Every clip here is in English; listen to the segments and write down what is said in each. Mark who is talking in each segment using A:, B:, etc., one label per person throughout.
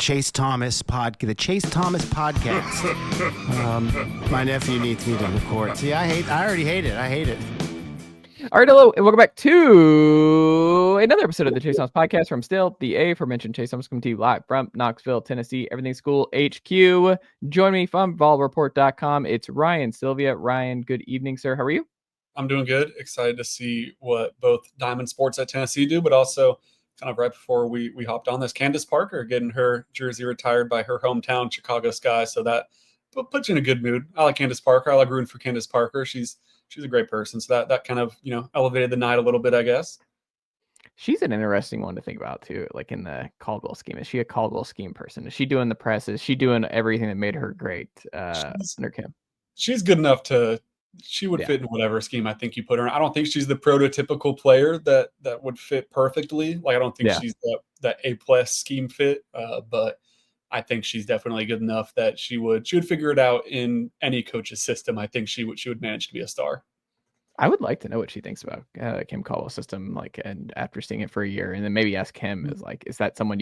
A: Chase Thomas podcast. My nephew needs me to record. See, I already hate it. I hate it.
B: All right, hello, and welcome back to another episode of the Chase Thomas podcast from still the aforementioned Chase Thomas, coming to you live from Knoxville, Tennessee, Everything School HQ. Join me from volreport.com. It's Ryan, Sylvia. Ryan, good evening, sir. How are you?
C: I'm doing good. Excited to see what both Diamond Sports at Tennessee do, but also kind of right before we hopped on this, Candace Parker getting her jersey retired by her hometown Chicago Sky. So that puts you in a good mood. I like Candace Parker. I like rooting for Candace Parker. She's a great person. So that kind of, elevated the night a little bit, I guess.
B: She's an interesting one to think about too, like in the Caldwell scheme. Is she a Caldwell scheme person? Is she doing the press? Is she doing everything that made her great under Kim?
C: She's good enough she would fit in whatever scheme I think you put her in. I don't think she's the prototypical player that would fit perfectly. Like, I don't think she's that A+ scheme fit, but I think she's definitely good enough that she would figure it out in any coach's system. I think she would manage to be a star.
B: I would like to know what she thinks about Kim Caldwell's system, like, and after seeing it for a year, and then maybe ask him, is that someone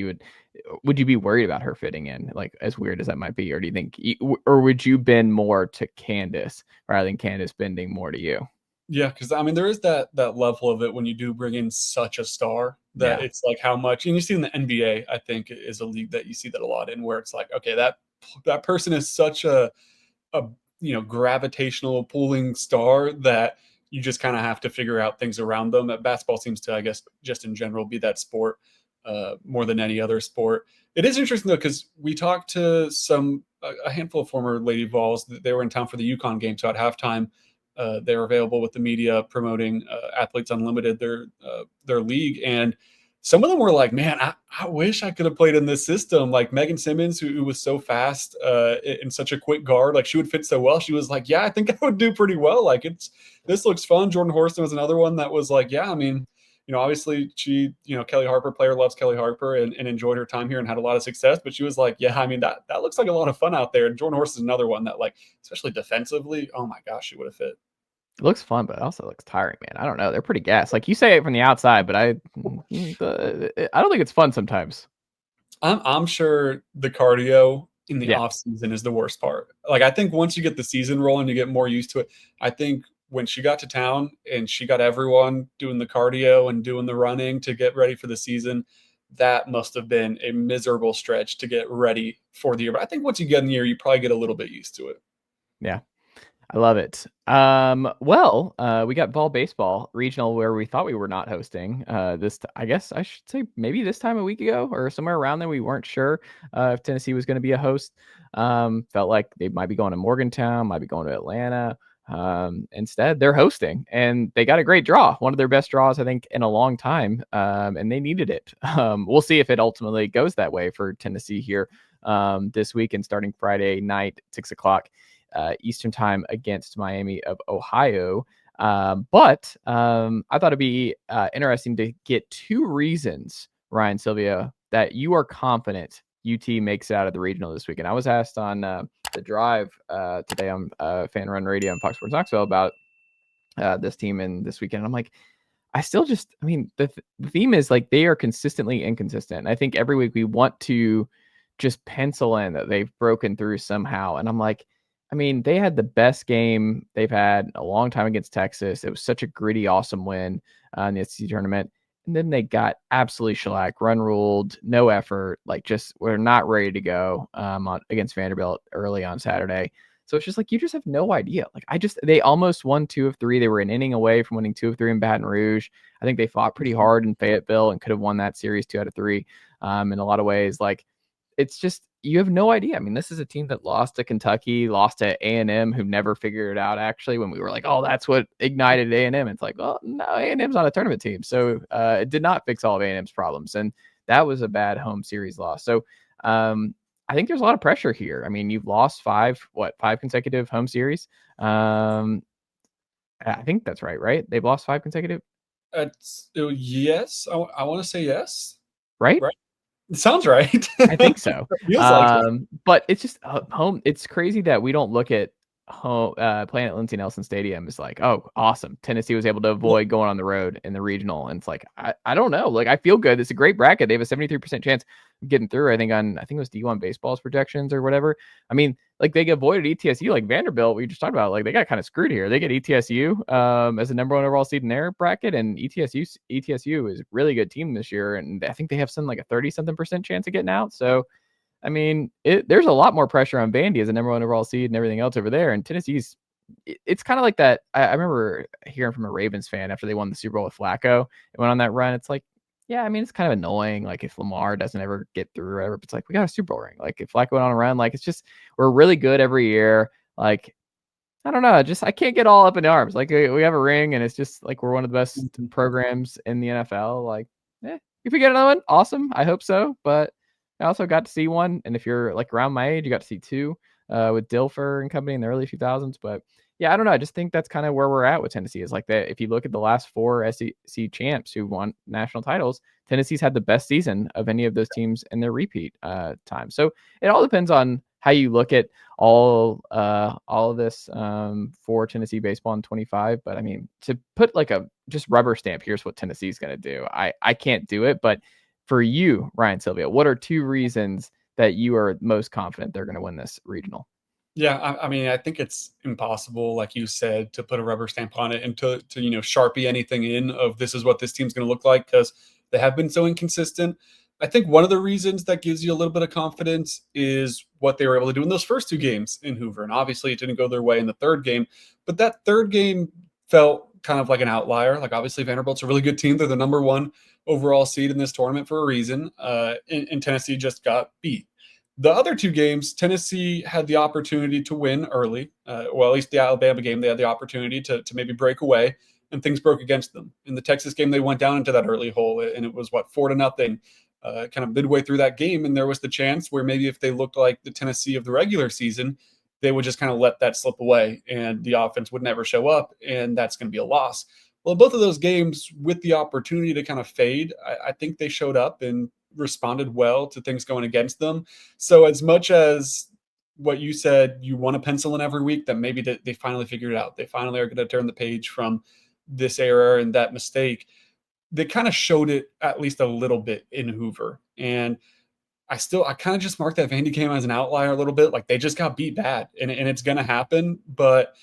B: would you be worried about her fitting in, like, as weird as that might be, or do you think, or would you bend more to Candace rather than Candace bending more to you?
C: Yeah, because I mean, there is that level of it when you do bring in such a star that it's like how much, and you see in the NBA, I think is a league that you see that a lot in, where it's like, okay, that person is such a gravitational pulling star that you just kind of have to figure out things around them. Basketball seems to, I guess, just in general, be that sport more than any other sport. It is interesting, though, because we talked to a handful of former Lady Vols. They were in town for the UConn game, so at halftime, they were available with the media promoting Athletes Unlimited, their league. And some of them were like, man, I wish I could have played in this system. Like Megan Simmons, who was so fast and such a quick guard, like she would fit so well. She was like, yeah, I think I would do pretty well. Like this looks fun. Jordan Horston was another one that was like, yeah, I mean, obviously she, Kelly Harper, player loves Kelly Harper and enjoyed her time here and had a lot of success. But she was like, yeah, I mean, that looks like a lot of fun out there. And Jordan Horston is another one that, like, especially defensively, oh my gosh, she would have fit.
B: It looks fun, but it also looks tiring, man. I don't know. They're pretty gassed. Like, you say it from the outside, but I don't think it's fun sometimes.
C: I'm sure the cardio in the off season is the worst part. Like, I think once you get the season rolling, you get more used to it. I think when she got to town and she got everyone doing the cardio and doing the running to get ready for the season, that must have been a miserable stretch to get ready for the year. But I think once you get in the year, you probably get a little bit used to it.
B: Yeah. I love it. We got Vol Baseball Regional, where we thought we were not hosting. I guess I should say maybe this time a week ago or somewhere around there. We weren't sure if Tennessee was going to be a host. Felt like they might be going to Morgantown, might be going to Atlanta. Instead, they're hosting, and they got a great draw. One of their best draws, I think, in a long time. And they needed it. We'll see if it ultimately goes that way for Tennessee here this week, and starting Friday night, 6:00. Eastern time against Miami of Ohio. But I thought it'd be interesting to get two reasons, Ryan, Sylvia, that you are confident UT makes it out of the regional this weekend. I was asked on the drive today on Fan Run Radio on Fox Sports Knoxville about this team and this weekend. I'm like, the theme is like they are consistently inconsistent. I think every week we want to just pencil in that they've broken through somehow. And I'm like, I mean, they had the best game they've had in a long time against Texas. It was such a gritty, awesome win in the SEC tournament. And then they got absolutely shellacked, run ruled, no effort. Like, just we're not ready to go against Vanderbilt early on Saturday. So it's just like, you just have no idea. Like, they almost won 2 of 3. They were an inning away from winning 2 of 3 in Baton Rouge. I think they fought pretty hard in Fayetteville and could have won that series 2 out of 3 in a lot of ways. Like, it's just, you have no idea. I mean, this is a team that lost to Kentucky, lost to A&M, who never figured it out, actually, when we were like, oh, that's what ignited A&M. It's like, well, no, A&M's not a tournament team. So it did not fix all of A&M's problems. And that was a bad home series loss. So I think there's a lot of pressure here. I mean, you've lost 5 consecutive home series. I think that's right? They've lost 5 consecutive?
C: Yes. I want to say yes.
B: Right?
C: It sounds right.
B: I think so.
C: It feels like it.
B: But it's just home. It's crazy that we don't look at playing at Lindsey Nelson Stadium is like, oh, awesome. Tennessee was able to avoid going on the road in the regional. And it's like, I don't know. Like, I feel good. It's a great bracket. They have a 73% chance of getting through. I think it was D1 Baseball's projections or whatever. I mean, like, they avoided ETSU, like Vanderbilt, we just talked about, like, they got kind of screwed here. They get ETSU as a number one overall seed in their bracket, and ETSU is a really good team this year. And I think they have like a 30-something% chance of getting out. So, I mean, there's a lot more pressure on Vandy as a number one overall seed and everything else over there. And Tennessee's, it's kind of like that. I remember hearing from a Ravens fan after they won the Super Bowl with Flacco and went on that run. It's like, yeah, I mean, it's kind of annoying. Like, if Lamar doesn't ever get through or whatever, but it's like, we got a Super Bowl ring. Like, if Flacco went on a run, like, it's just, we're really good every year. Like, I don't know. Just, I can't get all up in arms. Like, we have a ring and it's just like, we're one of the best programs in the NFL. Like, if we get another one, awesome. I hope so. But I also got to see one, and if you're like around my age, you got to see two with Dilfer and company in the early 2000s. But yeah, I don't know. I just think that's kind of where we're at with Tennessee. Is like that. If you look at the last 4 SEC champs who won national titles, Tennessee's had the best season of any of those teams in their repeat time. So it all depends on how you look at all of this for Tennessee baseball in 25. But I mean, to put like a just rubber stamp, here's what Tennessee's going to do. I can't do it, but for you, Ryan, Sylvia, what are 2 reasons that you are most confident they're going to win this regional?
C: Yeah, I mean, I think it's impossible, like you said, to put a rubber stamp on it and to Sharpie anything in of this is what this team's going to look like, because they have been so inconsistent. I think one of the reasons that gives you a little bit of confidence is what they were able to do in those first 2 games in Hoover. And obviously it didn't go their way in the 3rd game, but that 3rd game felt kind of like an outlier. Like, obviously Vanderbilt's a really good team. They're the number 1 overall seed in this tournament for a reason. And Tennessee just got beat. The other 2 games, Tennessee had the opportunity to win early. Well, at least the Alabama game, they had the opportunity to maybe break away, and things broke against them. In the Texas game, they went down into that early hole, and it was 4-0, kind of midway through that game. And there was the chance where maybe if they looked like the Tennessee of the regular season, they would just kind of let that slip away, and the offense would never show up, and that's going to be a loss. Well, both of those games, with the opportunity to kind of fade, I think they showed up and responded well to things going against them. So as much as what you said, you want to pencil in every week that maybe they finally figured it out. They finally are going to turn the page from this error and that mistake. They kind of showed it at least a little bit in Hoover. And I kind of just mark that Vandy game as an outlier a little bit. Like, they just got beat bad, and it's going to happen. But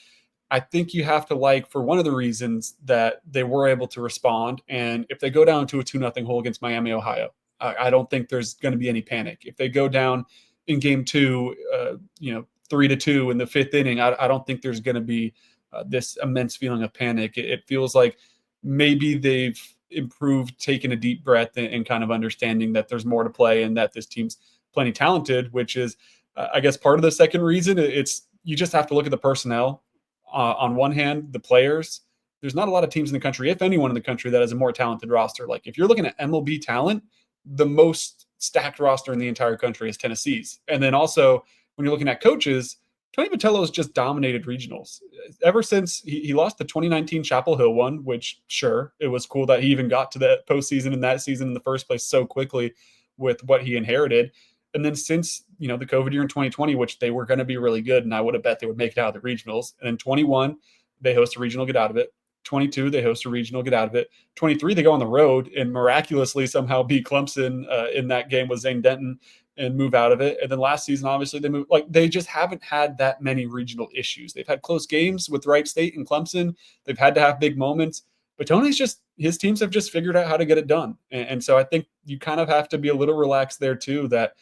C: I think you have to like, for one of the reasons that they were able to respond. And if they go down to a 2-0 hole against Miami, Ohio, I don't think there's going to be any panic. If they go down in game 2, 3-2 in the 5th inning, I don't think there's going to be this immense feeling of panic. It feels like maybe they've improved, taking a deep breath, and kind of understanding that there's more to play and that this team's plenty talented, which is, I guess, part of the second reason. It's, you just have to look at the personnel. On one hand, the players, there's not a lot of teams in the country, if anyone in the country, that has a more talented roster. Like, if you're looking at MLB talent, the most stacked roster in the entire country is Tennessee's. And then also, when you're looking at coaches, Tony Vitello has just dominated regionals. Ever since he lost the 2019 Chapel Hill one, which, sure, it was cool that he even got to the postseason in that season in the first place so quickly with what he inherited. And then since, the COVID year in 2020, which they were going to be really good, and I would have bet they would make it out of the regionals. And then 21, they host a regional, get out of it. 22, they host a regional, get out of it. 23, they go on the road and miraculously somehow beat Clemson in that game with Zane Denton and move out of it. And then last season, obviously, they just haven't had that many regional issues. They've had close games with Wright State and Clemson. They've had to have big moments. But his teams have just figured out how to get it done. And so I think you kind of have to be a little relaxed there too, that,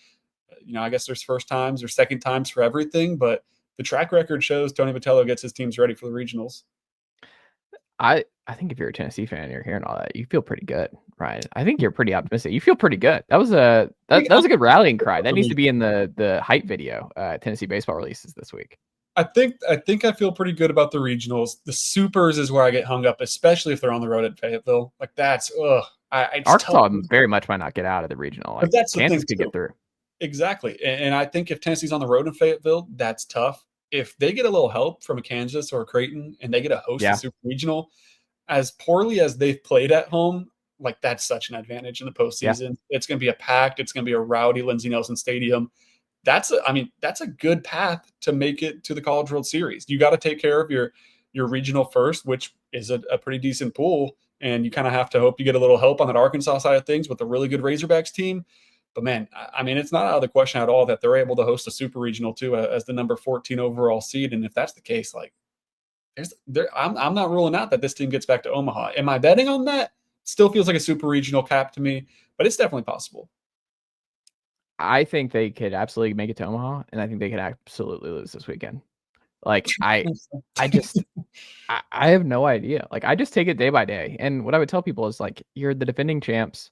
C: I guess there's first times or second times for everything, but the track record shows Tony Vitello gets his teams ready for the regionals.
B: I think if you're a Tennessee fan, you're hearing all that, you feel pretty good, right? I think you're pretty optimistic. You feel pretty good. That was a good rallying cry. That needs to be in the hype video Tennessee baseball releases this week.
C: I think I feel pretty good about the regionals. The supers is where I get hung up, especially if they're on the road at Fayetteville. Like, that's
B: Arkansas very much might not get out of the regional. Like,
C: but that's
B: Kansas could get through.
C: Exactly. And I think if Tennessee's on the road in Fayetteville, that's tough. If they get a little help from a Kansas or a Creighton and they get a host of super regional, as poorly as they've played at home, like, that's such an advantage in the postseason. Yeah. It's going to be a packed, it's going to be a rowdy Lindsey Nelson Stadium. that's a good path to make it to the College World Series. You got to take care of your regional first, which is a pretty decent pool. And you kind of have to hope you get a little help on that Arkansas side of things with a really good Razorbacks team. But man, I mean, it's not out of the question at all that they're able to host a super regional too, as the number 14 overall seed. And if that's the case, like I'm not ruling out that this team gets back to Omaha. Am I betting on that? Still feels like a super regional cap to me, but it's definitely possible.
B: I think they could absolutely make it to Omaha, and I think they could absolutely lose this weekend. Like I have no idea. Like I just take it day by day. And what I would tell people is like, you're the defending champs.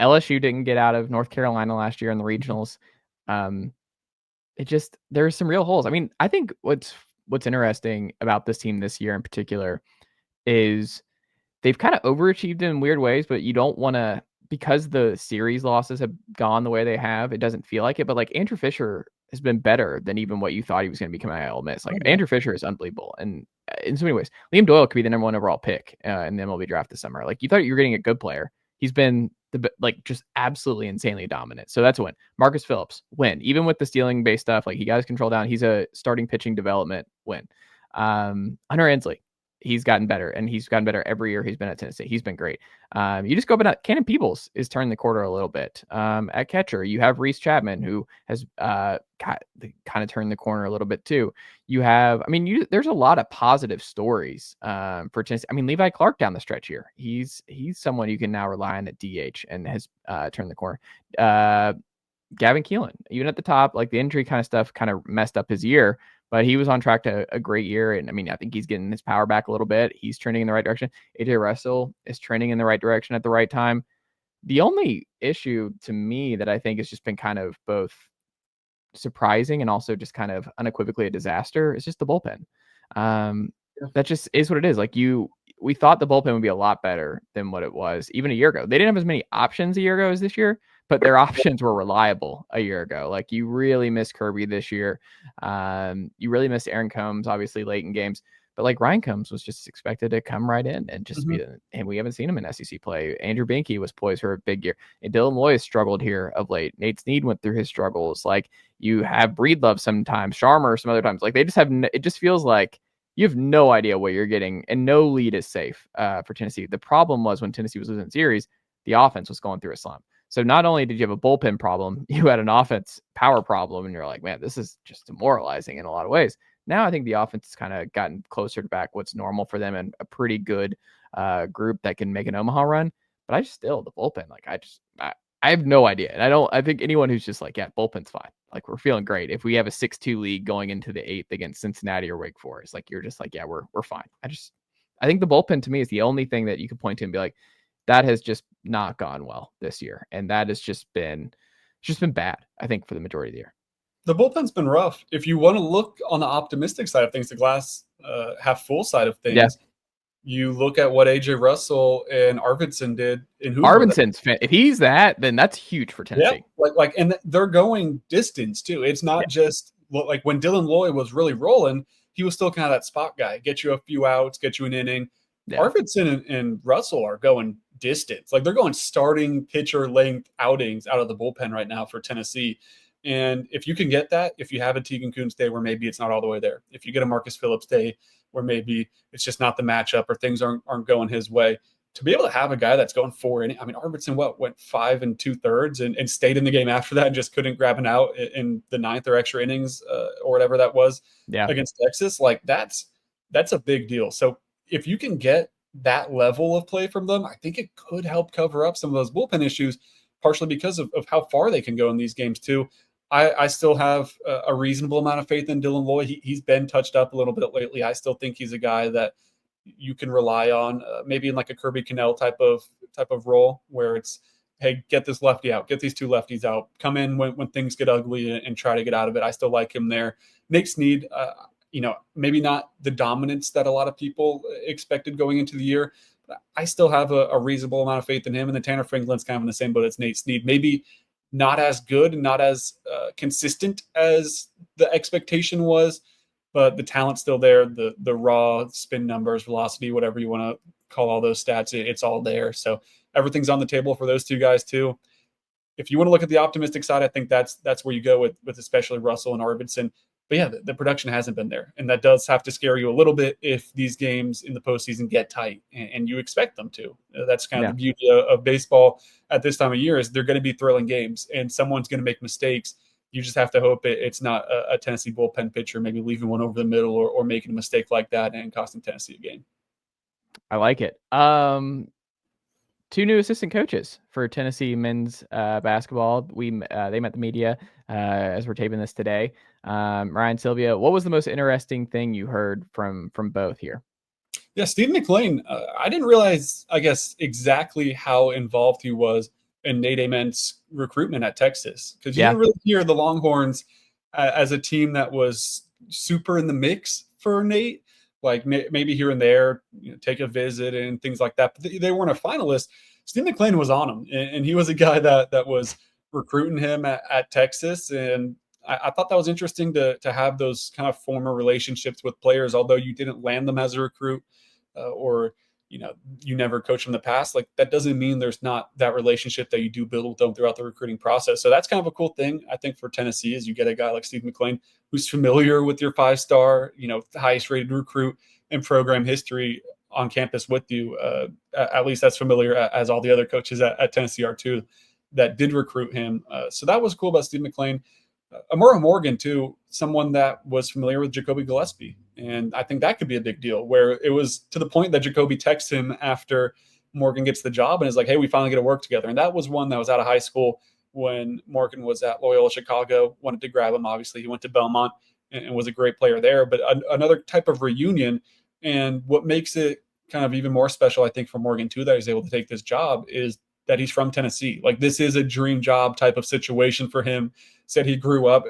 B: LSU didn't get out of North Carolina last year in the regionals. There's some real holes. I mean, I think what's interesting about this team this year in particular is they've kind of overachieved in weird ways, but you don't want to, because the series losses have gone the way they have, it doesn't feel like it. But like Andrew Fisher has been better than even what you thought he was going to be coming out of Ole Miss. Like Andrew Fisher is unbelievable. And in so many ways, Liam Doyle could be the number 1 overall pick in the MLB draft this summer. Like you thought you were getting a good player. He's been just absolutely insanely dominant. So that's a win. Marcus Phillips, win. Even with the stealing base stuff, like he got his control down. He's a starting pitching development win. Hunter Ensley, he's gotten better, and he's gotten better every year he's been at Tennessee. He's been great. You just go about Cannon Peebles is turning the corner a little bit. At catcher, you have Reese Chapman, who has kind of turned the corner a little bit too. You have, there's a lot of positive stories for Tennessee. I mean, Levi Clark down the stretch here. He's someone you can now rely on at DH and has turned the corner. Gavin Keelan, even at the top, like the injury kind of stuff kind of messed up his year, but he was on track to a great year. And I think he's getting his power back a little bit. He's trending in the right direction. AJ Russell is trending in the right direction at the right time. The only issue to me that I think has just been kind of both surprising and also just kind of unequivocally a disaster is just the bullpen. That just is what it is. Like we thought the bullpen would be a lot better than what it was even a year ago. They didn't have as many options a year ago as this year, but their options were reliable a year ago. Like you really miss Kirby this year. You really miss Aaron Combs, obviously late in games, but like Ryan Combs was just expected to come right in and just be and we haven't seen him in SEC play. Andrew Binke was poised for a big year. And Dylan Loy has struggled here of late. Nate Snead went through his struggles. Like you have Breedlove sometimes, Sharmer some other times. Like they just have, it just feels like you have no idea what you're getting, and no lead is safe for Tennessee. The problem was when Tennessee was losing series, the offense was going through a slump. So not only did you have a bullpen problem, you had an offense power problem, and you're like, man, this is just demoralizing in a lot of ways. Now I think the offense has kind of gotten closer to back what's normal for them and a pretty good group that can make an Omaha run. But I just still, the bullpen, like I have no idea. And I think anyone who's just like, yeah, bullpen's fine. Like we're feeling great. If we have a 6-2 lead going into the 8th against Cincinnati or Wake Forest, like you're just like, yeah, we're fine. I think the bullpen to me is the only thing that you could point to and be like, that has just not gone well this year. And that has just been bad, I think, for the majority of the year.
C: The bullpen's been rough. If you want to look on the optimistic side of things, the glass half full side of things, you look at what AJ Russell and Arvidsson did in Hoover.
B: Arvidsson's if he's that, then that's huge for Tennessee.
C: Yeah, and they're going distance too. It's not just like when Dylan Loy was really rolling, he was still kind of that spot guy, get you a few outs, get you an inning. Yeah. Arvidsson and Russell are going distance. Like they're going starting pitcher length outings out of the bullpen right now for Tennessee. And if you can get that, if you have a Tegan Kuntz day where maybe it's not all the way there, if you get a Marcus Phillips day where maybe it's just not the matchup or things aren't going his way, to be able to have a guy that's going 4 innings. Arvidsson went 5 2/3 and stayed in the game after that and just couldn't grab an out in the 9th or extra innings or whatever that was against Texas. Like that's a big deal. So if you can get that level of play from them, I think it could help cover up some of those bullpen issues, partially because of how far they can go in these games too. I still have a reasonable amount of faith in Dylan Loy. He's been touched up a little bit lately. I still think he's a guy that you can rely on, maybe in like a Kirby Cannell type of role where it's, hey, get this lefty out, get these 2 lefties out, come in when things get ugly and try to get out of it. I still like him there. Nate Snead, maybe not the dominance that a lot of people expected going into the year, but I still have a reasonable amount of faith in him. And then Tanner Franklin's kind of in the same boat as Nate Snead. Maybe not as good and not as consistent as the expectation was, but the talent's still there. The raw spin numbers, velocity, whatever you want to call all those stats, it's all there. So everything's on the table for those 2 guys too. if you want to look at the optimistic side, I think that's where you go with especially Russell and Arvidsson. But yeah, the production hasn't been there, and that does have to scare you a little bit if these games in the postseason get tight, and you expect them to. That's kind of the beauty of baseball at this time of year, is they're going to be thrilling games, and someone's going to make mistakes. You just have to hope it's not a Tennessee bullpen pitcher maybe leaving one over the middle or making a mistake like that and costing Tennessee a game.
B: I like it. 2 new assistant coaches for Tennessee men's basketball. They met the media as we're taping this today. Ryan, Sylvia, what was the most interesting thing you heard from both here?
C: Yeah, Steve McLean. I didn't realize, I guess, exactly how involved he was in Nate Amen's recruitment at Texas, because you didn't really hear the Longhorns as a team that was super in the mix for Nate. Like maybe here and there, take a visit and things like that. But they weren't a finalist. Steve McLean was on him, and he was a guy that was recruiting him at Texas. And I thought that was interesting to have those kind of former relationships with players, although you didn't land them as a recruit or you never coached in the past. Like, that doesn't mean there's not that relationship that you do build with them throughout the recruiting process. So that's kind of a cool thing, I think, for Tennessee, is you get a guy like Steve McLean who's familiar with your 5-star, highest rated recruit in program history on campus with you. At least that's familiar, as all the other coaches at Tennessee are too, that did recruit him. So that was cool about Steve McLean. Amora Morgan, too, someone that was familiar with Jacoby Gillespie. And I think that could be a big deal, where it was to the point that Jacoby texts him after Morgan gets the job and is like, hey, we finally get to work together. And that was one that was out of high school when Morgan was at Loyola Chicago, wanted to grab him. Obviously, he went to Belmont and was a great player there. But another type of reunion. And what makes it kind of even more special, I think, for Morgan, too, that he's able to take this job, is that he's from Tennessee. Like, this is a dream job type of situation for him. Said he grew up,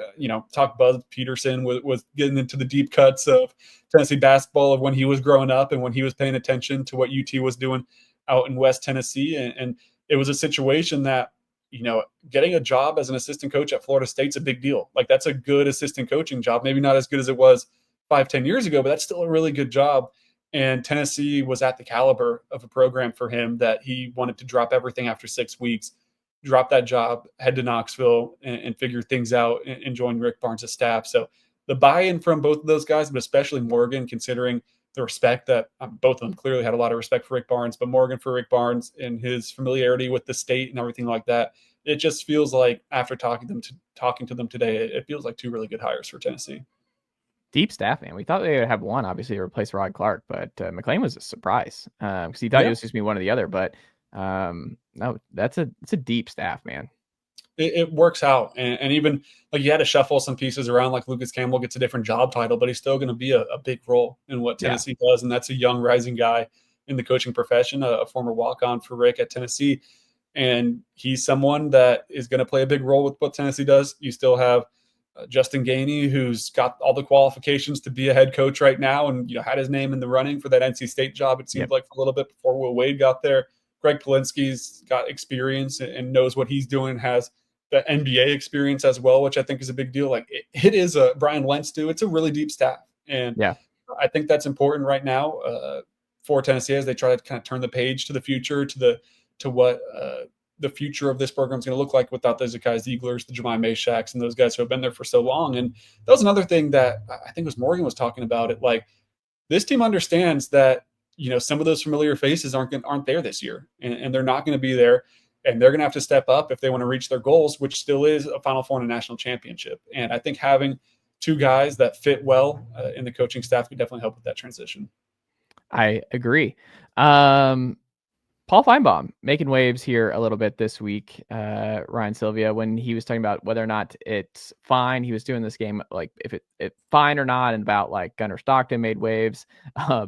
C: talked Buzz Peterson was getting into the deep cuts of Tennessee basketball of when he was growing up and when he was paying attention to what UT was doing out in West Tennessee. And it was a situation that, getting a job as an assistant coach at Florida State's a big deal. Like, that's a good assistant coaching job. Maybe not as good as it was 5-10 years ago, but that's still a really good job. And Tennessee was at the caliber of a program for him that he wanted to drop everything after 6 weeks, drop that job, head to Knoxville and figure things out and join Rick Barnes' staff. So the buy-in from both of those guys, but especially Morgan, considering the respect that both of them clearly had a lot of respect for Rick Barnes, but Morgan for Rick Barnes and his familiarity with the state and everything like that. It just feels like, after talking to them today, it feels like 2 really good hires for Tennessee.
B: Deep staff, man. We thought they would have one, obviously, to replace Rod Clark, but McLean was a surprise because he thought he was just going to be one or the other. But no, it's a deep staff, man.
C: It works out. And even like, you had to shuffle some pieces around, like Lucas Campbell gets a different job title, but he's still going to be a big role in what Tennessee does. And that's a young rising guy in the coaching profession, a former walk-on for Rick at Tennessee. And he's someone that is going to play a big role with what Tennessee does. You still have Justin Gainey, who's got all the qualifications to be a head coach right now, and had his name in the running for that NC State job, it seemed like, for a little bit before Will Wade got there. Greg Polinsky's got experience and knows what he's doing, has the NBA experience as well, which I think is a big deal. Like, it is a Brian Lentz too. It's a really deep staff. And I think that's important right now for Tennessee as they try to kind of turn the page to the future, to what the future of this program is going to look like without the Zakai Zieglers, the Jemai Mashaks, and those guys who have been there for so long. And that was another thing that I think was Morgan was talking about it. Like, this team understands that, some of those familiar faces aren't there this year, and they're not going to be there, and they're going to have to step up if they want to reach their goals, which still is a Final Four and a national championship. And I think having 2 guys that fit well in the coaching staff could definitely help with that transition.
B: I agree. Paul Finebaum making waves here a little bit this week, Ryan, Sylvia, when he was talking about whether or not it's fine. He was doing this game, like, if it's fine or not, and about, like, Gunnar Stockton made waves,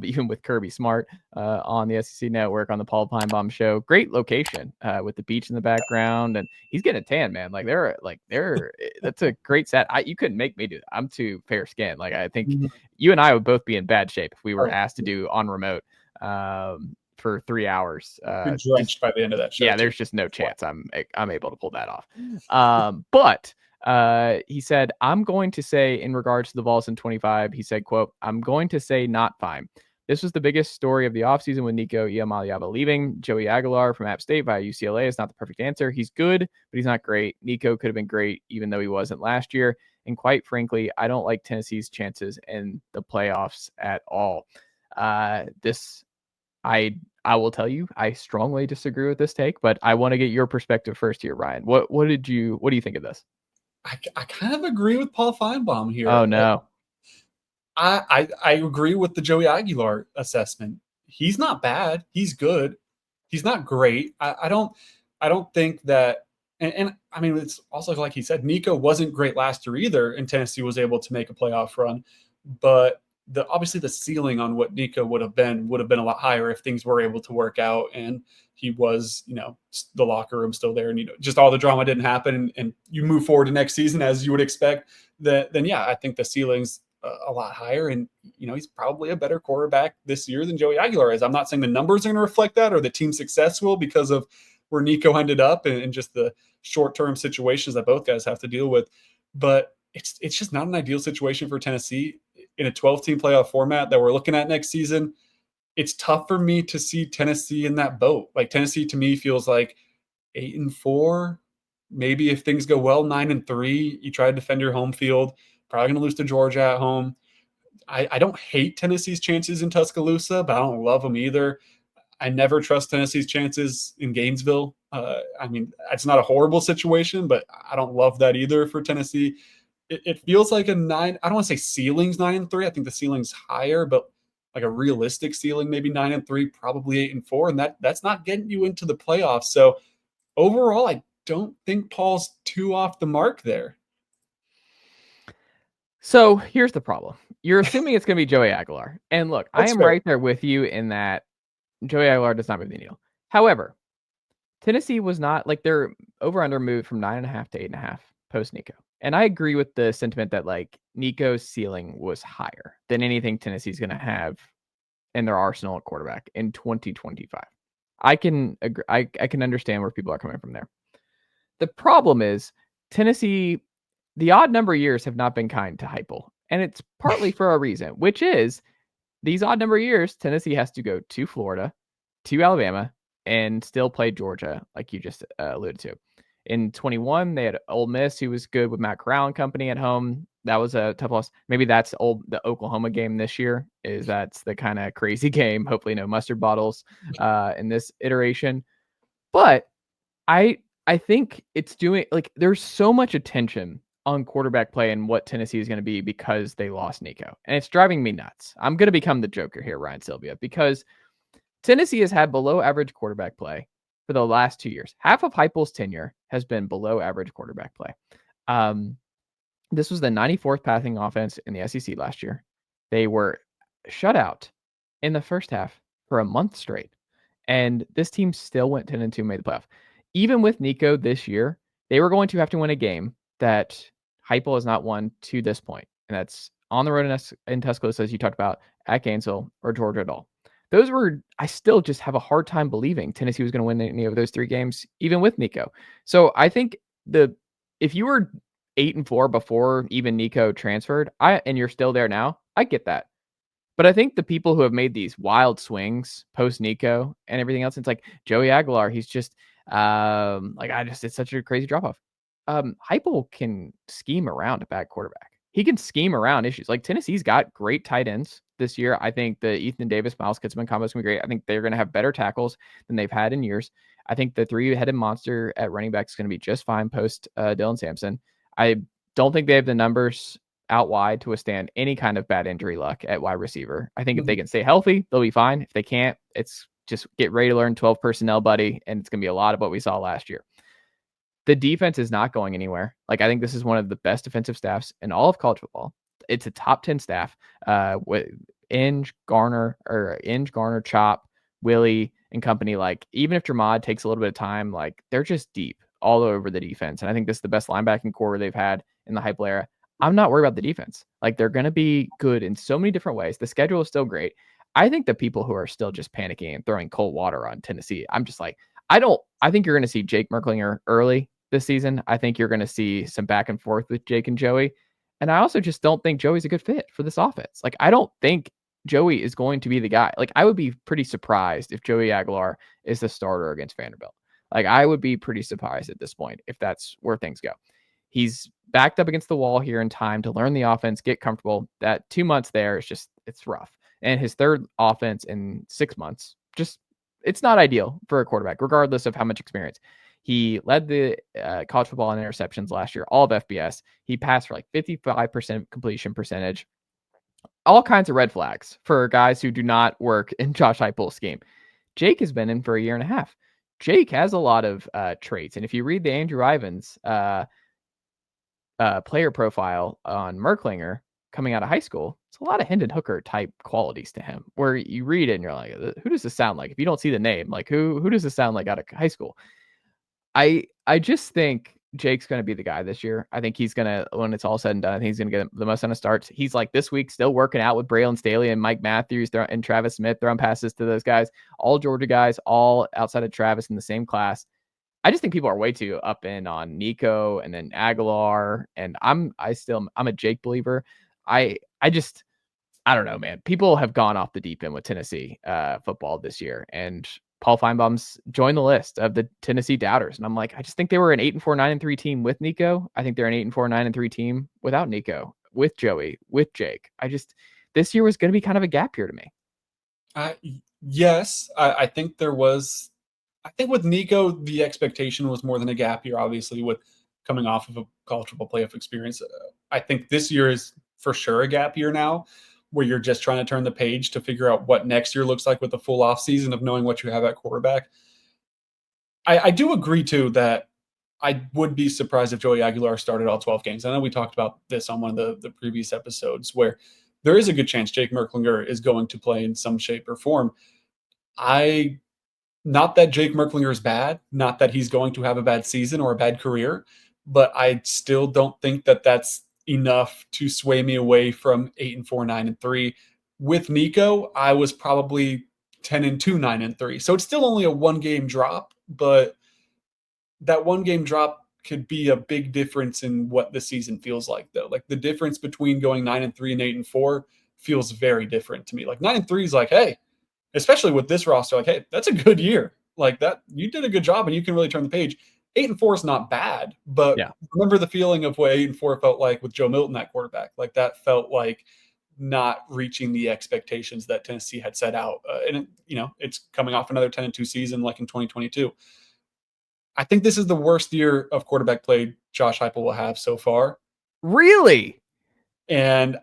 B: even with Kirby Smart on the SEC Network on the Paul Finebaum show. Great location with the beach in the background, and he's getting a tan, man. Like, that's a great set. You couldn't make me do that. I'm too fair skinned. Like, I think you and I would both be in bad shape if we were asked to do on remote for 3 hours.
C: You're drenched by the end of that show.
B: Yeah, there's just no chance I'm able to pull that off. But he said, I'm going to say, in regards to the Vols in 25, he said, quote, I'm going to say not fine. This was the biggest story of the offseason with Nico Iamaleava leaving. Joey Aguilar from App State via UCLA is not the perfect answer. He's good, but he's not great. Nico could have been great, even though he wasn't last year. And quite frankly, I don't like Tennessee's chances in the playoffs at all. I will tell you, I strongly disagree with this take, but I want to get your perspective first here, Ryan. What do you think of this?
C: I kind of agree with Paul Finebaum here.
B: Oh no.
C: I agree with the Joey Aguilar assessment. He's not bad. He's good. He's not great. I don't think that, and I mean, it's also like he said, Nico wasn't great last year either, and Tennessee was able to make a playoff run. But obviously the ceiling on what Nico would have been a lot higher if things were able to work out and he was, the locker room still there, and just all the drama didn't happen, and you move forward to next season as you would expect. Then yeah, I think the ceiling's a lot higher, and he's probably a better quarterback this year than Joey Aguilar is. I'm not saying the numbers are going to reflect that or the team success will, because of where Nico ended up and just the short-term situations that both guys have to deal with. But it's just not an ideal situation for Tennessee in a 12-team playoff format that we're looking at next season. It's tough for me to see Tennessee in that boat. Like, Tennessee to me feels like 8-4, maybe if things go well, 9-3. You try to defend your home field. Probably going to lose to Georgia at home. I don't hate Tennessee's chances in Tuscaloosa, but I don't love them either. I never trust Tennessee's chances in Gainesville. I mean, it's not a horrible situation, but I don't love that either for Tennessee. It feels like a 9. I don't want to say ceiling's 9-3. I think the ceiling's higher, but like a realistic ceiling, maybe 9-3, probably 8-4, and that's not getting you into the playoffs. So overall, I don't think Paul's too off the mark there.
B: So here's the problem. You're assuming it's going to be Joey Aguilar. And look,
C: That's
B: I am
C: fair.
B: right there with you in that Joey Aguilar does not move the needle. However, Tennessee was not, like, their over-under moved from 9.5 to 8.5 post-Nico. And I agree with the sentiment that, like, Nico's ceiling was higher than anything Tennessee's going to have in their arsenal at quarterback in 2025. I can agree. I can understand where people are coming from there. The problem is Tennessee, the odd number of years have not been kind to Heupel, and it's partly for a reason, which is these odd number of years, Tennessee has to go to Florida, to Alabama, and still play Georgia, like you just alluded to. In 21, they had Ole Miss, who was good with Matt Corral and company at home. That was a tough loss. Maybe that's the Oklahoma game this year. That's the kind of crazy game. Hopefully, no mustard bottles in this iteration. But I think it's doing, like, there's so much attention on quarterback play and what Tennessee is going to be because they lost Nico. And it's driving me nuts. I'm going to become the Joker here, Ryan Sylvia, because Tennessee has had below average quarterback play for the last 2 years. Half of Heupel's tenure has been below average quarterback play. This was the 94th passing offense in the SEC last year. They were shut out in the first half for a month straight. And this team still went 10-2, made the playoff. Even with Nico this year, they were going to have to win a game that Heupel has not won to this point. And that's on the road in Tuscaloosa, as you talked about, at Gainesville or Georgia at all. I still just have a hard time believing Tennessee was going to win any of those 3 games, even with Nico. So I think if you were 8-4 before even Nico transferred, and you're still there now, I get that. But I think the people who have made these wild swings post Nico and everything else, it's like Joey Aguilar, he's just it's such a crazy drop off. Heupel can scheme around a bad quarterback. He can scheme around issues. Like, Tennessee's got great tight ends this year. I think the Ethan Davis, Miles Kitzman combo is going to be great. I think they're going to have better tackles than they've had in years. I think the 3-headed monster at running back is going to be just fine post Dylan Sampson. I don't think they have the numbers out wide to withstand any kind of bad injury luck at wide receiver. I think if they can stay healthy, they'll be fine. If they can't, it's just get ready to learn 12 personnel, buddy. And it's going to be a lot of what we saw last year. The defense is not going anywhere. Like, I think this is one of the best defensive staffs in all of college football. It's a top 10 staff with Inge, Garner, Chop, Willie, and company. Like, even if Dramad takes a little bit of time, like, they're just deep all over the defense. And I think this is the best linebacking core they've had in the Heupel era. I'm not worried about the defense. Like, they're going to be good in so many different ways. The schedule is still great. I think the people who are still just panicking and throwing cold water on Tennessee, I'm just like, I think you're going to see Jake Merklinger early this season. I think you're going to see some back and forth with Jake and Joey. And I also just don't think Joey's a good fit for this offense. Like, I don't think Joey is going to be the guy. Like, I would be pretty surprised if Joey Aguilar is the starter against Vanderbilt. Like, I would be pretty surprised at this point if that's where things go. He's backed up against the wall here in time to learn the offense, get comfortable. That 2 months there is just, it's rough. And his third offense in 6 months, just, it's not ideal for a quarterback, regardless of how much experience. He led the college football in interceptions last year, all of FBS. He passed for like 55% completion percentage. All kinds of red flags for guys who do not work in Josh Heupel's scheme. Jake has been in for a year and a half. Jake has a lot of traits. And if you read the Andrew Ivins player profile on Merklinger coming out of high school, it's a lot of Hendon Hooker type qualities to him, where you read it and you're like, who does this sound like? If you don't see the name, like who does this sound like out of high school? I just think Jake's going to be the guy this year. I think he's going to, when it's all said and done, I think he's going to get the most amount of starts. He's like this week still working out with Braylon Staley and Mike Matthews and Travis Smith, throwing passes to those guys, all Georgia guys, all outside of Travis in the same class. I just think people are way too up in on Nico and then Aguilar. And I'm a Jake believer. I don't know, man. People have gone off the deep end with Tennessee football this year, and Paul Finebaum's joined the list of the Tennessee doubters. And I'm like, I just think they were an 8-4, 9-3 team with Nico. I think they're an 8-4, 9-3 team without Nico, with Joey, with Jake. This year was going to be kind of a gap year to me.
C: Yes, I think there was. I think with Nico, the expectation was more than a gap year, obviously, with coming off of a college football playoff experience. I think this year is for sure a gap year now, where you're just trying to turn the page to figure out what next year looks like with the full offseason of knowing what you have at quarterback. I do agree, too, that I would be surprised if Joey Aguilar started all 12 games. I know we talked about this on one of the previous episodes, where there is a good chance Jake Merklinger is going to play in some shape or form. Not that Jake Merklinger is bad, not that he's going to have a bad season or a bad career, but I still don't think that that's enough to sway me away from 8-4, 9-3. With Nico, I was probably 10-2, 9-3. So it's still only a 1-game drop, but that 1-game drop could be a big difference in what the season feels like, though. Like, the difference between going 9-3 and 8-4 feels very different to me. Like, 9-3 is like, hey, especially with this roster, like, hey, that's a good year. Like, that, you did a good job and you can really turn the page. 8-4 is not bad, but remember the feeling of what 8-4 felt like with Joe Milton at quarterback. Like, that felt like not reaching the expectations that Tennessee had set out. And it's coming off another 10-2 season, like in 2022. I think this is the worst year of quarterback play Josh Heupel will have so far.
B: Really?
C: And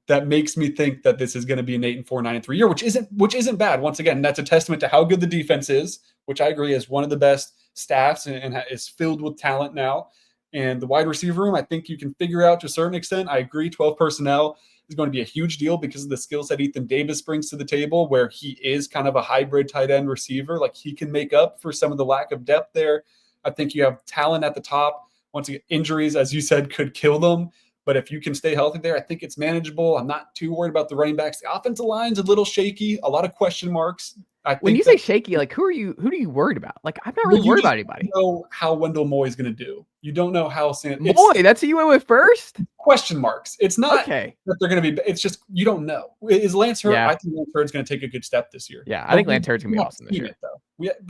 C: that makes me think that this is going to be an 8-4, 9-3 year, which isn't bad. Once again, that's a testament to how good the defense is, which I agree is one of the best staffs and is filled with talent now. And the wide receiver room, I think you can figure out to a certain extent. I agree, 12 personnel is going to be a huge deal because of the skill set Ethan Davis brings to the table, where he is kind of a hybrid tight end receiver. Like, he can make up for some of the lack of depth there. I think you have talent at the top. Once again, injuries, as you said, could kill them. But if you can stay healthy there, I think it's manageable. I'm not too worried about the running backs. The offensive line's a little shaky, a lot of question marks.
B: When you say shaky, like, who do you worried about? Like, I'm not really worried about anybody.
C: You don't know how Wendell Moy is going to do. You don't know how
B: Moy, that's who you went with first?
C: Question marks. It's not that they're going to be. It's just you don't know. Is Lance Hurd?
B: Yeah.
C: I think Lance Hurd's going to take a good step this year.
B: Yeah, I think Lance Hurd's going to be awesome this year.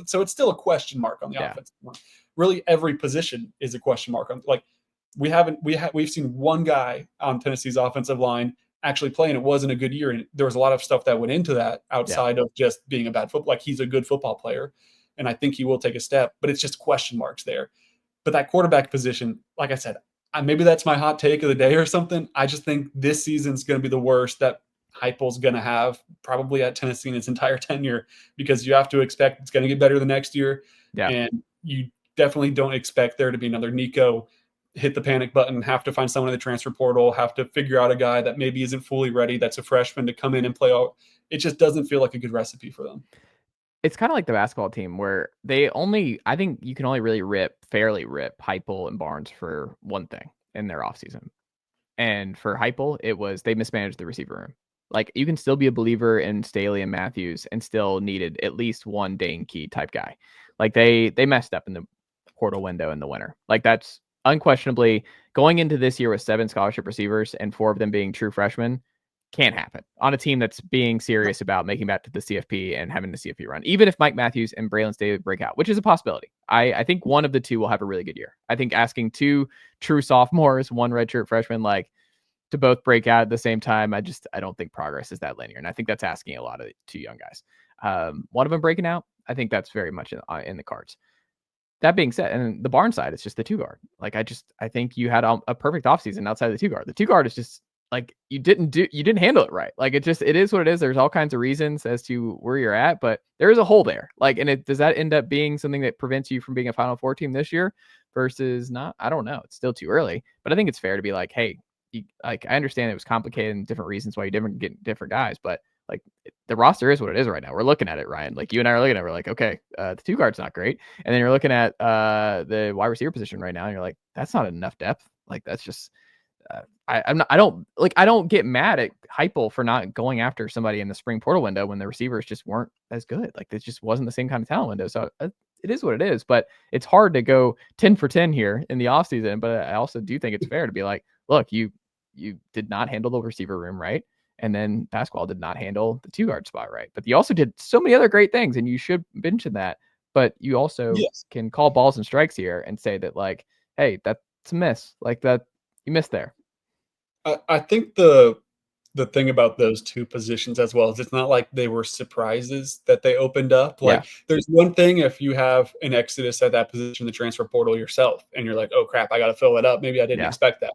C: So it's still a question mark on the offensive line. Really, every position is a question mark on. Like, we've seen one guy on Tennessee's offensive line actually play, and it wasn't a good year. And there was a lot of stuff that went into that outside of just being a bad football. Like, he's a good football player, and I think he will take a step, but it's just question marks there. But that quarterback position, like I said, maybe that's my hot take of the day or something. I just think this season's going to be the worst that Heupel's going to have probably at Tennessee in its entire tenure, because you have to expect it's going to get better the next year. Yeah. And you definitely don't expect there to be another Nico hit the panic button, have to find someone in the transfer portal, have to figure out a guy that maybe isn't fully ready, that's a freshman, to come in and play out. It just doesn't feel like a good recipe for them.
B: It's kind of like the basketball team where I think you can only really fairly rip Heupel and Barnes for one thing in their offseason. And for Heupel, it was they mismanaged the receiver room. Like, you can still be a believer in Staley and Matthews and still needed at least one Dane Key type guy. Like, they messed up in the portal window in the winter. Like, that's unquestionably going into this year with 7 scholarship receivers and 4 of them being true freshmen. can't happen on a team that's being serious about making back to the CFP and having the CFP run, even if Mike Matthews and Braylon Staley break out, which is a possibility. I think one of the two will have a really good year. I think asking two true sophomores, one redshirt freshman, like to both break out at the same time, I don't think progress is that linear. And I think that's asking a lot of two young guys. One of them breaking out, I think that's very much in the cards. That being said, and the barn side is just the 2-guard. Like I think you had a perfect offseason outside of the 2-guard. The 2-guard is just like you didn't handle it right. Like it is what it is. There's all kinds of reasons as to where you're at, but there is a hole there. Like, and does that end up being something that prevents you from being a Final Four team this year versus not? I don't know. It's still too early, but I think it's fair to be like, hey, I understand it was complicated and different reasons why you didn't get different guys, but like the roster is what it is right now. We're looking at it, Ryan. Like you and I are looking at it. We're like, okay, the 2-guard's not great. And then you're looking at the wide receiver position right now. And you're like, that's not enough depth. Like that's just, I don't get mad at Heupel for not going after somebody in the spring portal window when the receivers just weren't as good. Like it just wasn't the same kind of talent window. So it is what it is, but it's hard to go 10 for 10 here in the offseason. But I also do think it's fair to be like, look, you did not handle the receiver room right. And then basketball did not handle the 2-guard spot right. But you also did so many other great things, and you should mention that. But you also can call balls and strikes here and say that, like, hey, that's a miss. Like that, you missed there.
C: I think the thing about those two positions as well is it's not like they were surprises that they opened up. Like there's one thing if you have an exodus at that position, the transfer portal yourself, and you're like, oh crap, I got to fill it up. Maybe I didn't expect that.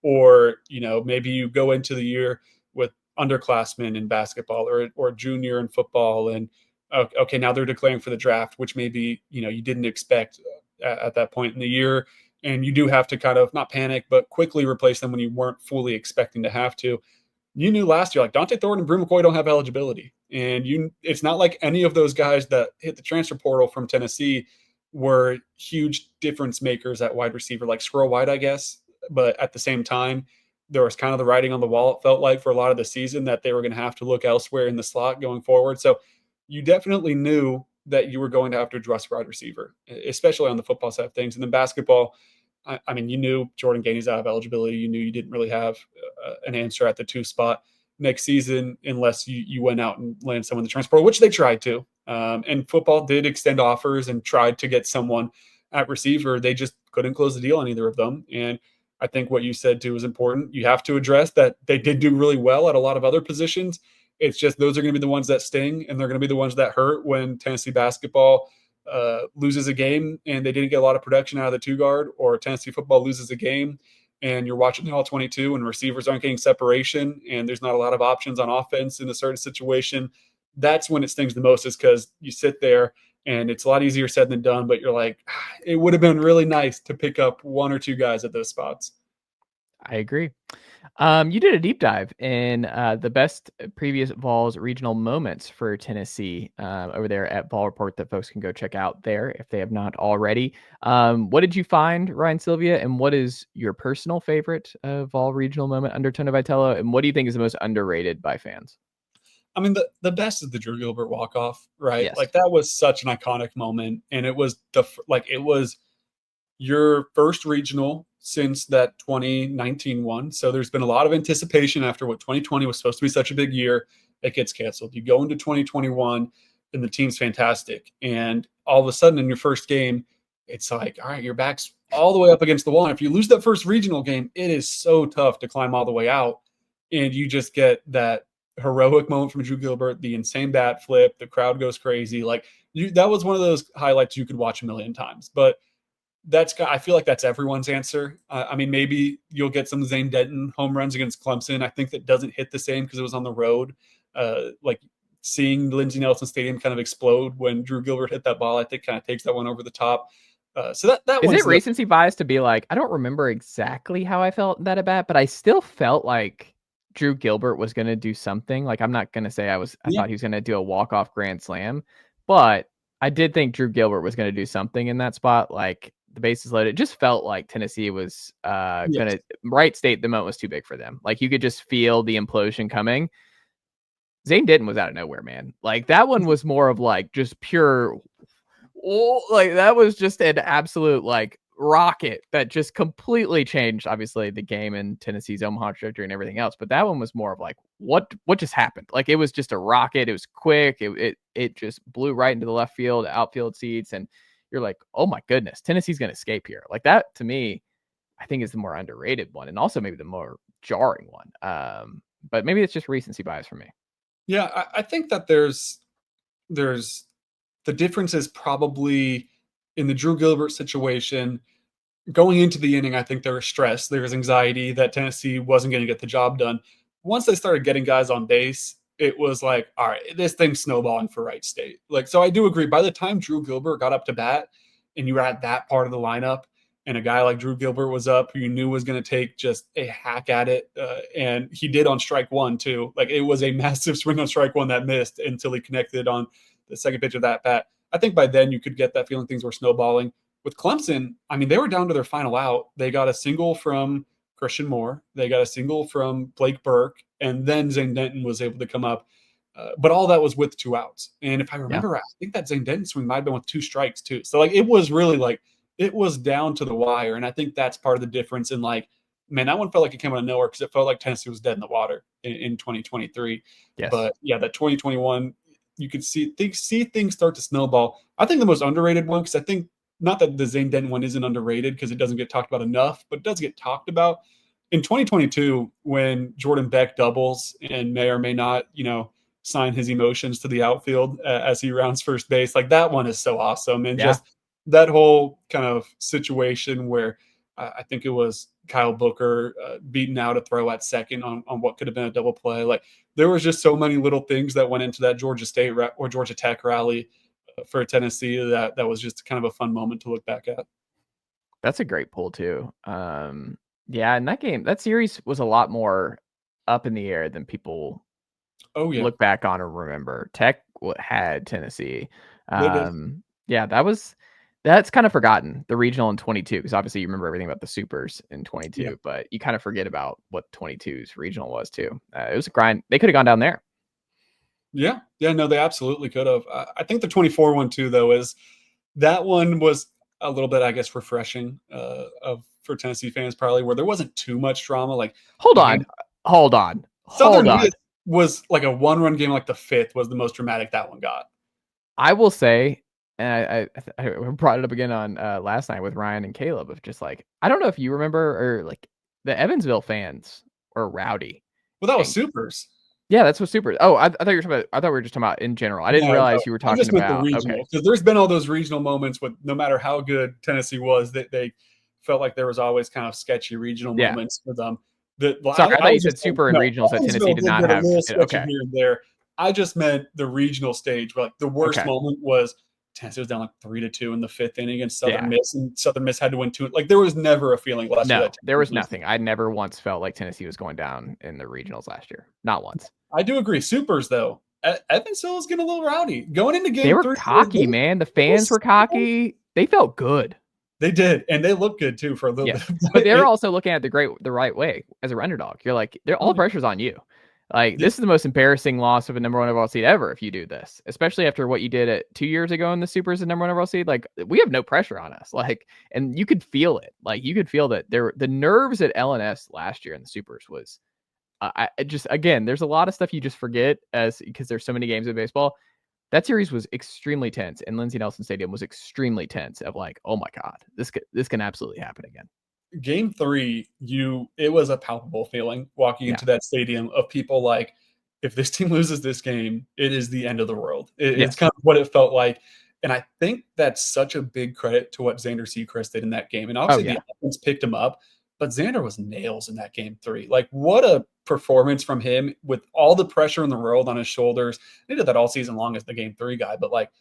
C: Or, maybe you go into the year with underclassmen in basketball or junior in football. And okay, now they're declaring for the draft, which maybe, you didn't expect at that point in the year. And you do have to kind of not panic, but quickly replace them when you weren't fully expecting to have to. You knew last year, like Dante Thornton and Brew McCoy don't have eligibility. And it's not like any of those guys that hit the transfer portal from Tennessee were huge difference makers at wide receiver, like Squirrel White, I guess. But at the same time, there was kind of the writing on the wall, it felt like, for a lot of the season that they were going to have to look elsewhere in the slot going forward. So you definitely knew that you were going to have to address wide receiver, especially on the football side of things. And then basketball, I mean, you knew Jordan Gainey's out of eligibility. You knew you didn't really have an answer at the 2 spot next season unless you went out and landed someone in the transfer portal, which they tried to. And football did extend offers and tried to get someone at receiver. They just couldn't close the deal on either of them. And I think what you said too is important. You have to address that they did do really well at a lot of other positions. It's just those are going to be the ones that sting, and they're going to be the ones that hurt when Tennessee basketball loses a game and they didn't get a lot of production out of the 2-guard, or Tennessee football loses a game and you're watching the all-22 and receivers aren't getting separation and there's not a lot of options on offense in a certain situation. That's when it stings the most, is because you sit there and it's a lot easier said than done, but you're like, it would have been really nice to pick up 1 or 2 guys at those spots.
B: I agree. You did a deep dive in the best previous Vols regional moments for Tennessee over there at Vol Report that folks can go check out there if they have not already. What did you find, Ryan, Sylvia, and what is your personal favorite Vol regional moment under Tony Vitello, and what do you think is the most underrated by fans?
C: I mean, the best is the Drew Gilbert walk-off, right?
B: Yes.
C: Like that was such an iconic moment, and it was it was your first regional since that 2019 one. So there's been a lot of anticipation after what 2020 was supposed to be such a big year. It gets canceled. You go into 2021 and the team's fantastic. And all of a sudden in your first game, it's like, all right, your back's all the way up against the wall. And if you lose that first regional game, it is so tough to climb all the way out. And you just get that heroic moment from Drew Gilbert, the insane bat flip, the crowd goes crazy. Like that was one of those highlights you could watch a million times. But I feel like that's everyone's answer. I mean, maybe you'll get some Zane Denton home runs against Clemson. I think that doesn't hit the same because it was on the road. Like seeing Lindsey Nelson Stadium kind of explode when Drew Gilbert hit that ball, I think kind of takes that one over the top. So that
B: is it recency bias to be like, I don't remember exactly how I felt that at bat, but I still felt like Drew Gilbert was going to do something. Like, I'm not going to say I thought he was going to do a walk-off grand slam, but I did think Drew Gilbert was going to do something in that spot. Like, the bases loaded. It just felt like Tennessee was going to the moment was too big for them. Like you could just feel the implosion coming. Zane Denton was out of nowhere, man. Like that one was more of like just pure, like that was just an absolute like rocket that just completely changed, obviously, the game and Tennessee's Omaha trajectory and everything else. But that one was more of like, what just happened? Like, it was just a rocket. It was quick. It just blew right into the left field, outfield seats, and you're like, oh my goodness, Tennessee's going to escape here. Like, that to me, I think is the more underrated one, and also maybe the more jarring one. But maybe it's just recency bias for me.
C: Yeah, I think that there's the difference is probably in the Drew Gilbert situation. Going into the inning, I think there was stress. There was anxiety that Tennessee wasn't going to get the job done. Once they started getting guys on base, it was like, all right, this thing's snowballing for Wright State. Like, so I do agree. By the time Drew Gilbert got up to bat and you were at that part of the lineup, and a guy like Drew Gilbert was up who you knew was going to take just a hack at it, and he did on strike one too. Like, it was a massive swing on strike one that missed until he connected on the second pitch of that bat. I think by then you could get that feeling things were snowballing. With Clemson, I mean, they were down to their final out. They got a single from Christian Moore. They got a single from Blake Burke, and then Zane Denton was able to come up. But all that was with 2 outs. And if I remember right, I think that Zane Denton swing might have been with 2 strikes too. So, like, it was really like, it was down to the wire. And I think that's part of the difference in, like, man, that one felt like it came out of nowhere because it felt like Tennessee was dead in the water in 2023.
B: Yes.
C: But yeah, that 2021, you could see things start to snowball. I think the most underrated one, because I think, not that the Zane Denton one isn't underrated because it doesn't get talked about enough, but it does get talked about. In 2022, when Jordan Beck doubles and may or may not, sign his emotions to the outfield as he rounds first base, like, that one is so awesome. And just that whole kind of situation where I think it was Kyle Booker beaten out a throw at second on what could have been a double play. Like, there was just so many little things that went into that Georgia State or Georgia Tech rally for Tennessee that was just kind of a fun moment to look back at.
B: That's a great pull too. Yeah, and that series was a lot more up in the air than people look back on or remember. Tech had Tennessee. Yeah, that's kind of forgotten, the regional in 22, because obviously you remember everything about the supers in 22, but you kind of forget about what 22's regional was too. It was a grind. They could have gone down there.
C: Yeah, no, they absolutely could have. I think the 24 one too, though, is that one was a little bit, I guess, refreshing for Tennessee fans, probably, where there wasn't too much drama. Like,
B: hold on.
C: Southern Miss was like a 1-run game. Like, the 5th was the most dramatic that one got.
B: I will say, and I brought it up again on last night with Ryan and Caleb, of just like, I don't know if you remember, or like, the Evansville fans were rowdy.
C: Well, that was supers.
B: Yeah, that's what super. Oh, I thought we were just talking about in general. I didn't realize you were talking about
C: the regional, because there's been all those regional moments with, no matter how good Tennessee was, that they felt like there was always kind of sketchy regional moments for them.
B: Sorry, I thought you said super and regionals that Tennessee did not have.
C: Okay. Here and there. I just meant the regional stage, where, like, the worst moment was Tennessee was down like 3-2 in the 5th inning against Southern Miss, and Southern Miss had to win 2. Like, there was never a feeling last year. No,
B: there was nothing. I never once felt like Tennessee was going down in the regionals last year. Not once.
C: I do agree. Supers, though, Evansville is getting a little rowdy. Going into game 3.
B: They were cocky, man. The fans were cocky. They felt good.
C: They did, and they looked good too for a little bit.
B: But they're also looking at the right way as a underdog. You're like, all the pressure's on you. Like, this is the most embarrassing loss of a number 1 overall seed ever if you do this, especially after what you did 2 years ago in the Supers, the number 1 overall seed. Like, we have no pressure on us. Like, and you could feel it. Like, you could feel that the nerves at LNS last year in the Supers was, again, there's a lot of stuff you just forget because there's so many games in baseball. That series was extremely tense, and Lindsey Nelson Stadium was extremely tense. Of like, oh my God, this can absolutely happen again.
C: Game 3, it was a palpable feeling walking into that stadium of people like, if this team loses this game, it is the end of the world. It's kind of what it felt like. And I think that's such a big credit to what Xander Seacrest did in that game. And obviously the offense picked him up, but Xander was nails in that game 3. Like, what a performance from him with all the pressure in the world on his shoulders. He did that all season long as the game 3 guy, but like,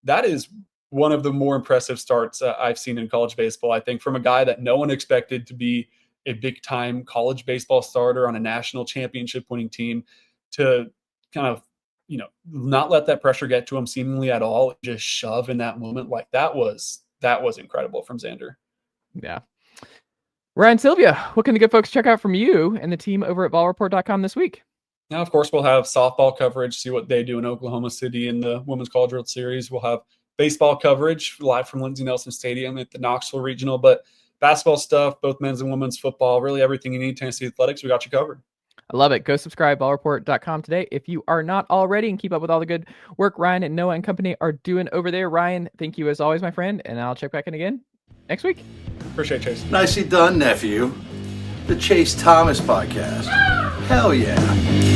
C: that is one of the more impressive starts I've seen in college baseball, I think, from a guy that no one expected to be a big-time college baseball starter on a national championship winning team, to kind of, not let that pressure get to him seemingly at all, just shove in that moment. Like, that was incredible from Xander.
B: Yeah. Ryan, Sylvia, what can the good folks check out from you and the team over at ballreport.com this week?
C: Now, of course, we'll have softball coverage, see what they do in Oklahoma City in the Women's College World Series. We'll have baseball coverage live from Lindsey Nelson Stadium at the Knoxville Regional. But basketball stuff, both men's and women's football, really everything you need Tennessee athletics, we got you covered.
B: I love it. Go subscribe, ballreport.com today if you are not already, and keep up with all the good work Ryan and Noah and company are doing over there. Ryan, thank you as always, my friend, and I'll check back in again next week.
C: Appreciate it, Chase.
D: Nicely done, nephew. The Chase Thomas Podcast. Hell yeah.